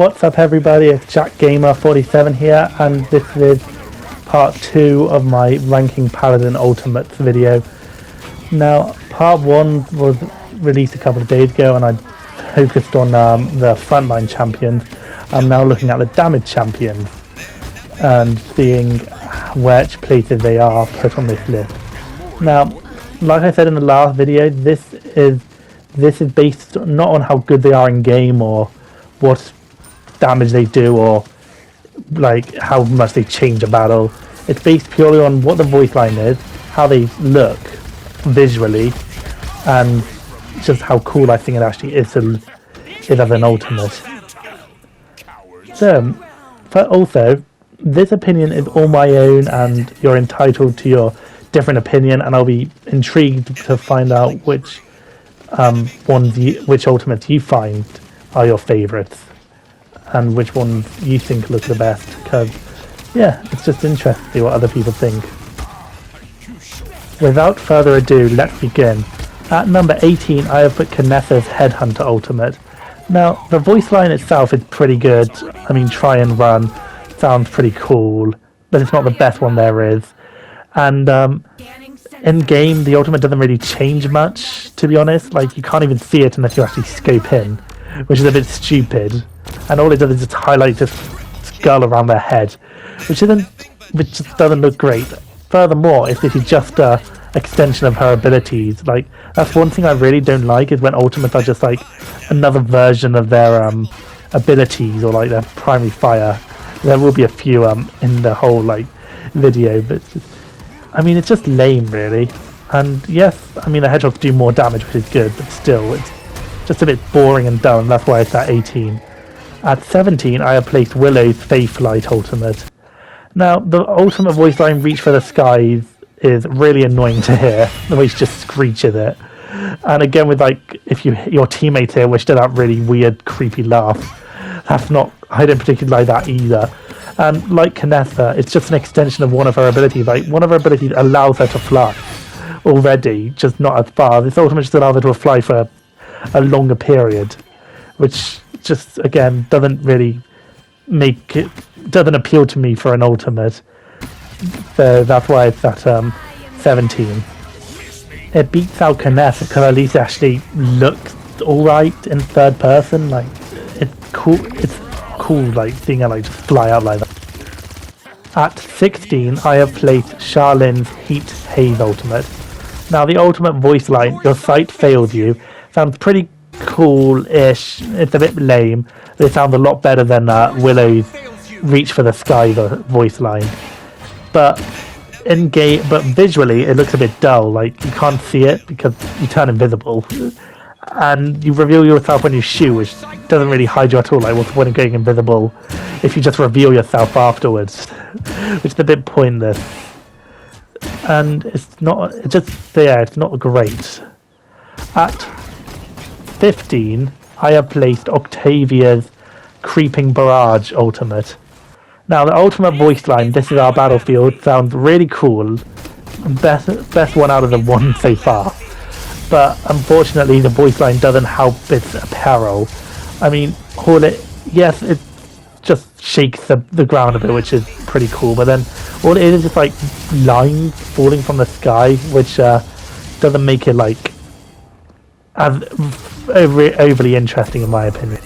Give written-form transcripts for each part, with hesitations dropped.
What's up everybody, it's JackGamer47 here, and this is part 2 of my ranking Paladin Ultimates video. Now, part 1 was released a couple of days ago and I focused on the frontline champions. I'm now looking at the damage champions and seeing which places they are put on this list. Now, like I said in the last video, this is based not on how good they are in game or what damage they do or like how much they change a battle. It's based purely on what the voice line is, how they look visually, and just how cool I think it actually is as an ultimate. So, but also, this opinion is all my own and you're entitled to your different opinion, and I'll be intrigued to find out which which ultimates you find are your favourites and which ones you think look the best, because yeah, it's just interesting to see what other people think. Without further ado, let's begin. At number 18 I have put Kinessa's Headhunter ultimate. Now the voice line itself is pretty good. I mean, try and run sounds pretty cool, but it's not the best one there is. And in game the ultimate doesn't really change much, to be honest. Like, you can't even see it unless you actually scope in, which is a bit stupid. And all it does is just highlight this skull around their head, which just doesn't look great. Furthermore, if this is just a extension of her abilities, like, that's one thing I really don't like, is when ultimates are just like another version of their abilities or like their primary fire. There will be a few in the whole like video, but I mean, it's just lame really. And yes, I mean the hedgehogs do more damage, which is good, but still it's just a bit boring and dull, and that's why it's at 18. At 17 I have placed Willow's Faithlight ultimate. Now the ultimate voice line Reach for the Skies is really annoying to hear, the way she just screeches it. And again, with like, if your teammates here which do that really weird creepy laugh, that's not, I don't particularly like that either. And like Kinessa, it's just an extension of one of her abilities. Like, one of her abilities allows her to fly already, just not as far. This ultimate just allows her to fly for a longer period, which just, again, doesn't really make it, doesn't appeal to me for an ultimate. So that's why it's at 17. It beats out Kinessa because at least it actually looks alright in third person. Like, it's cool like seeing her like just fly out like that. At 16 I have placed Charlene's Heat Haze ultimate. Now the ultimate voice line, your sight failed you, sounds pretty cool-ish. It's a bit lame, but it sounds a lot better than Willow's Reach for the Sky voice line. But in game, but visually it looks a bit dull. Like, you can't see it because you turn invisible, and you reveal yourself when you shoot, which doesn't really hide you at all. Like, what's the point of going invisible if you just reveal yourself afterwards? Which is a bit pointless. And it's not, it's just, yeah, it's not great. At 15 I have placed Octavia's Creeping Barrage ultimate. Now the ultimate voice line, This Is Our Battlefield, sounds really cool. Best one out of the one so far. But unfortunately the voice line doesn't help its apparel. I mean, yes, it just shakes the ground a bit, which is pretty cool, but then all it is just like lines falling from the sky, which doesn't make it like as overly interesting in my opinion.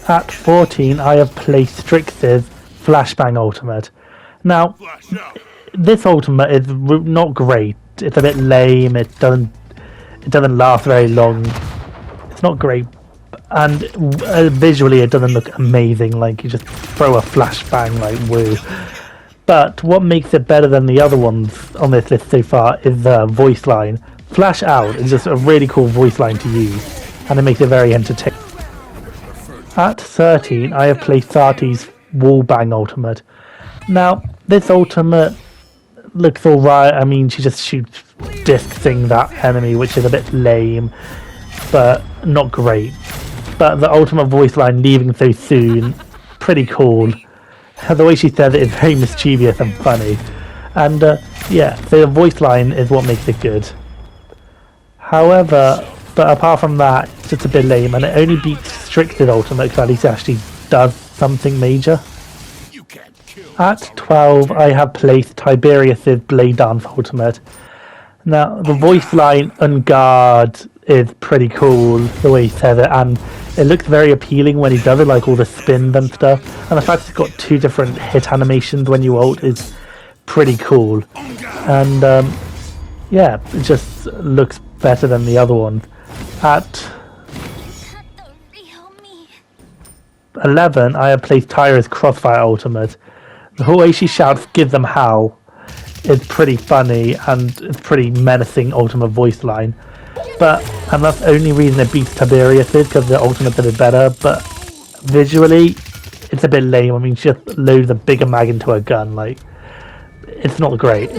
At 14 I have placed Strix's Flashbang ultimate. Now this ultimate is not great. It's a bit lame. It doesn't last very long. It's not great, and visually it doesn't look amazing. Like, you just throw a flashbang, like, woo. But what makes it better than the other ones on this list so far is the voice line. Flash Out is just a really cool voice line to use, and it makes it very entertaining. At 13 I have placed Sati's Wallbang ultimate. Now this ultimate looks alright. I mean, she just shoots disc things at enemy, which is a bit lame, but not great. But the ultimate voice line, Leaving So Soon, pretty cool. The way she says it is very mischievous and funny. And yeah, so the voice line is what makes it good. However, but apart from that, it's just a bit lame, and it only beats Strix's ultimate because at least it actually does something major. At 12, I have placed Tiberius's Blade Dance ultimate. Now, the voice line on guard is pretty cool, the way he says it, and it looks very appealing when he does it, like all the spins and stuff. And the fact it's got 2 different hit animations when you ult is pretty cool. And yeah, it just looks better than the other ones. At 11, I have placed Tyra's Crossfire ultimate. The way she shouts, "Give them hell," is pretty funny and it's pretty menacing ultimate voice line. And that's the only reason it beats Tiberius is because the ultimate is better, but visually it's a bit lame. I mean, she just loads a bigger mag into her gun, like, it's not great.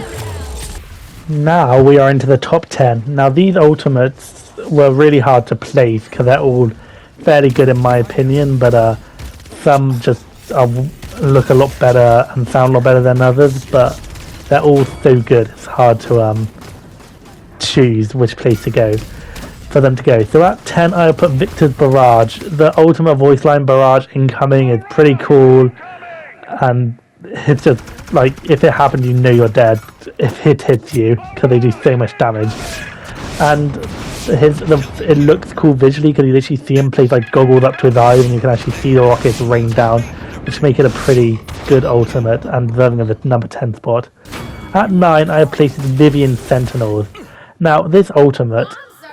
Now we are into the top 10. Now these ultimates were really hard to place because they're all fairly good in my opinion, but some just look a lot better and sound a lot better than others, but they're all so good it's hard to choose which place to go for them to go. So at 10, I put Victor's Barrage. The ultimate voice line Barrage incoming is pretty cool, and it's just like, if it happens, you know you're dead if it hits you because they do so much damage. And it looks cool visually because you literally see him place like goggles up to his eyes and you can actually see the rockets rain down, which make it a pretty good ultimate and deserving of the number 10 spot. At 9, I have placed Vivian Sentinels. Now this ultimate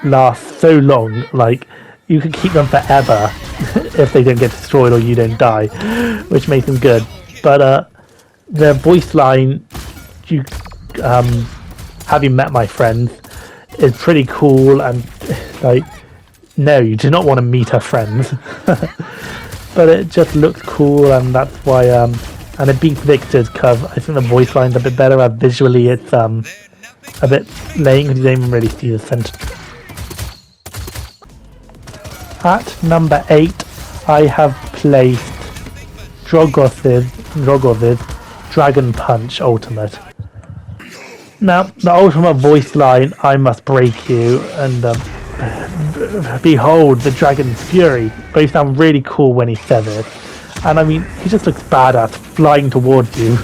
lasts so long, like you can keep them forever if they don't get destroyed or you don't die, which makes them good. But their voice line, you have you met my friends, is pretty cool, and like, no, you do not want to meet her friends. But it just looks cool, and that's why and it beats Victor's because I think the voice line's a bit better, and visually it's a bit lame because you don't even really see the center. At number 8, I have placed Drogoth's Dragon Punch ultimate. Now, the ultimate voice line, "I must break you," and "Behold the Dragon's Fury," both sound really cool when he says it. And I mean, he just looks badass flying towards you,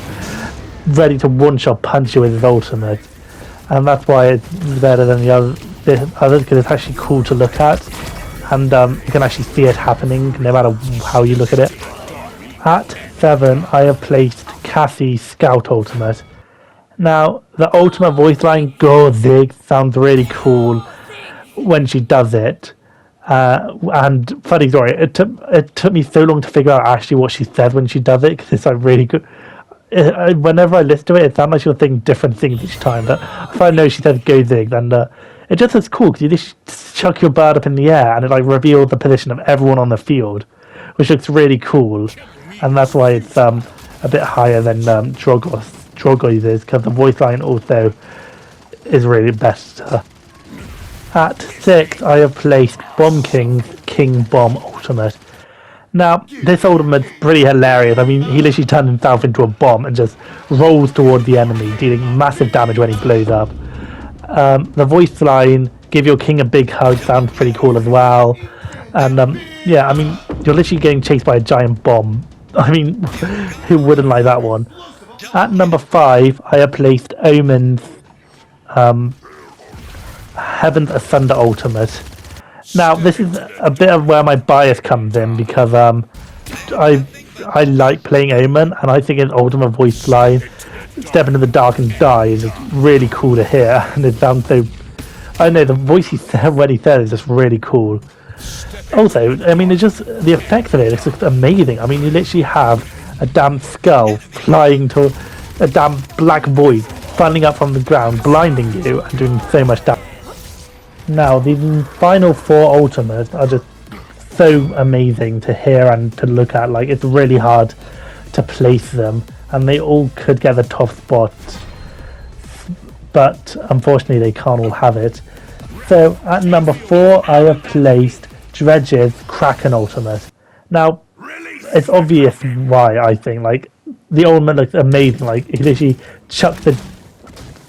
ready to one-shot punch you with his ultimate. And that's why it's better than the others, because it's actually cool to look at, and you can actually see it happening no matter how you look at it. At 7, I have placed Cassie's Scout ultimate. Now, the ultimate voice line, "Go Zig," sounds really cool when she does it. And funny story, it took me so long to figure out actually what she said when she does it, because it's like really good. Whenever I listen to it, it sounds like she was saying different things each time. But if I know she says "Go Zig," then it just looks cool because you just chuck your bird up in the air and it like reveals the position of everyone on the field, which looks really cool. And that's why it's a bit higher than Drogoth's is, because the voice line also is really better. At 6, I have placed Bomb King's King Bomb ultimate. Now, this ultimate's pretty hilarious. I mean, he literally turns himself into a bomb and just rolls toward the enemy, dealing massive damage when he blows up. The voice line, "Give your king a big hug," sounds pretty cool as well. And yeah, I mean, you're literally getting chased by a giant bomb. I mean, who wouldn't like that one? At number 5, I have placed Omen's Heaven's Asunder ultimate. Now, this is a bit of where my bias comes in, because I like playing Omen, and I think his ultimate voice line, "Step into the dark and die," is just really cool to hear, and it sounds so... I know, the voice he said when he said it is just really cool. Also, I mean, it's just the effect of it, it's just amazing. I mean, you literally have a damn skull flying to a damn black void, funneling up from the ground, blinding you, and doing so much damage. Now, the final 4 ultimates are just so amazing to hear and to look at. Like, it's really hard to place them, and they all could get the top spot, but unfortunately they can't all have it. So at number 4, I have placed Dredge's Kraken ultimate. Now, it's obvious why, I think. Like, the ultimate looks amazing. Like, he literally chucks the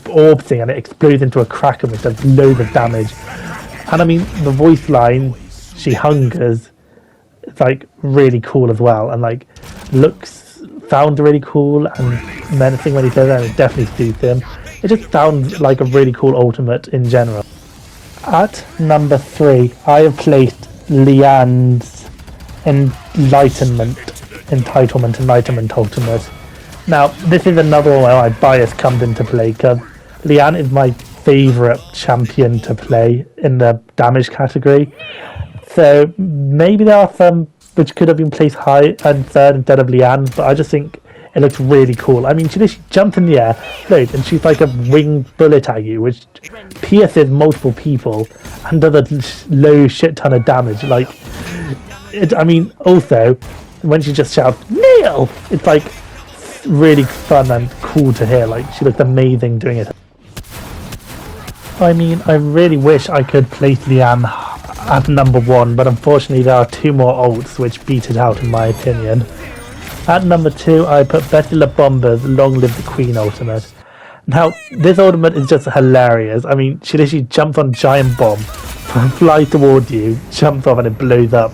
orb thing and it explodes into a Kraken, which does loads of damage. And I mean, the voice line, she hungers, it's like really cool as well, and like sounds really cool and menacing when he says that. It definitely suits him. It just sounds like a really cool ultimate in general. At number 3, I have placed Leanne's Entitlement ultimate. Now, this is another one where my bias comes into play, because Leanne is my favourite champion to play in the damage category. So maybe there are some which could have been placed high and third instead of Leanne, but I just think it looks really cool. I mean, she jumps in the air, loads, and she's like a winged bullet at you, which pierces multiple people and does a low shit ton of damage. Like, I mean, also, when she just shouts, "Kneel!" it's like really fun and cool to hear. Like, she looks amazing doing it. I mean, I really wish I could place Leanne at number 1, but unfortunately there are 2 more ults which beat it out in my opinion. At number 2, I put Betty La Bomba's Long Live the Queen ultimate. Now, this ultimate is just hilarious. I mean, she literally jumps on giant bomb, flies towards you, jumps off and it blows up.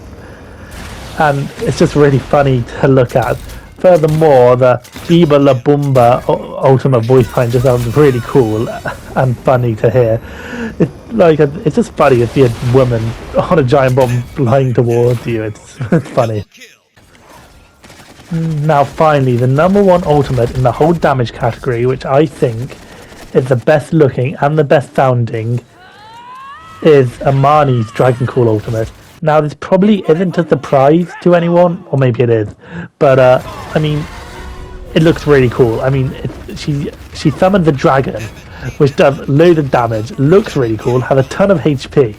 And it's just really funny to look at. Furthermore, the Iba La Bomba ultimate voice line just sounds really cool and funny to hear. It's just funny to see a woman on a giant bomb flying towards you. It's funny. Now finally, the number 1 ultimate in the whole damage category, which I think is the best looking and the best sounding, is Amani's Dragon Call ultimate. Now this probably isn't a surprise to anyone, or maybe it is, but I mean, it looks really cool. I mean, she summoned the dragon, which does loads of damage, looks really cool, has a ton of HP,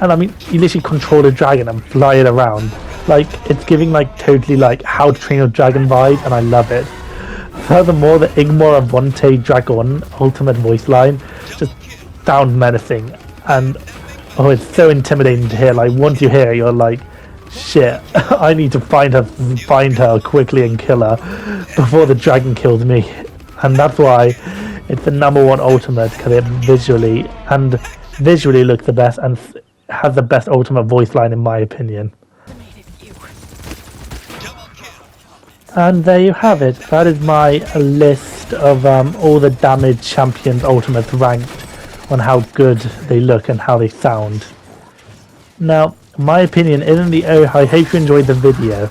and I mean, you literally control a dragon and fly it around. Like, it's giving like totally like How to Train Your Dragon vibe, and I love it. Furthermore, the Igmor Avante Dragon ultimate voice line just sounds menacing, and oh, it's so intimidating to hear. Like, once you hear it, you're like, shit, I need to find her quickly and kill her before the dragon kills me. And that's why it's the number 1 ultimate, because it visually looks the best and has the best ultimate voice line in my opinion. And there you have it. That is my list of all the damage champions ultimates ranked on how good they look and how they sound. Now, my opinion isn't the I hope you enjoyed the video.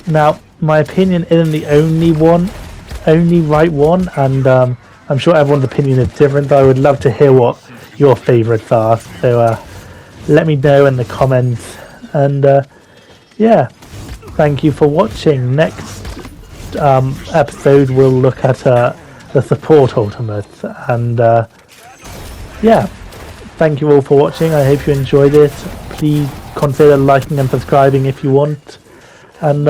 Now, my opinion isn't the only right one, and I'm sure everyone's opinion is different, but I would love to hear what your favourites are. So let me know in the comments, and yeah, thank you for watching. Next episode we'll look at the support ultimates, and yeah, thank you all for watching. I hope you enjoyed it. Please consider liking and subscribing if you want, and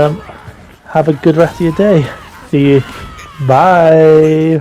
have a good rest of your day. See you. Bye.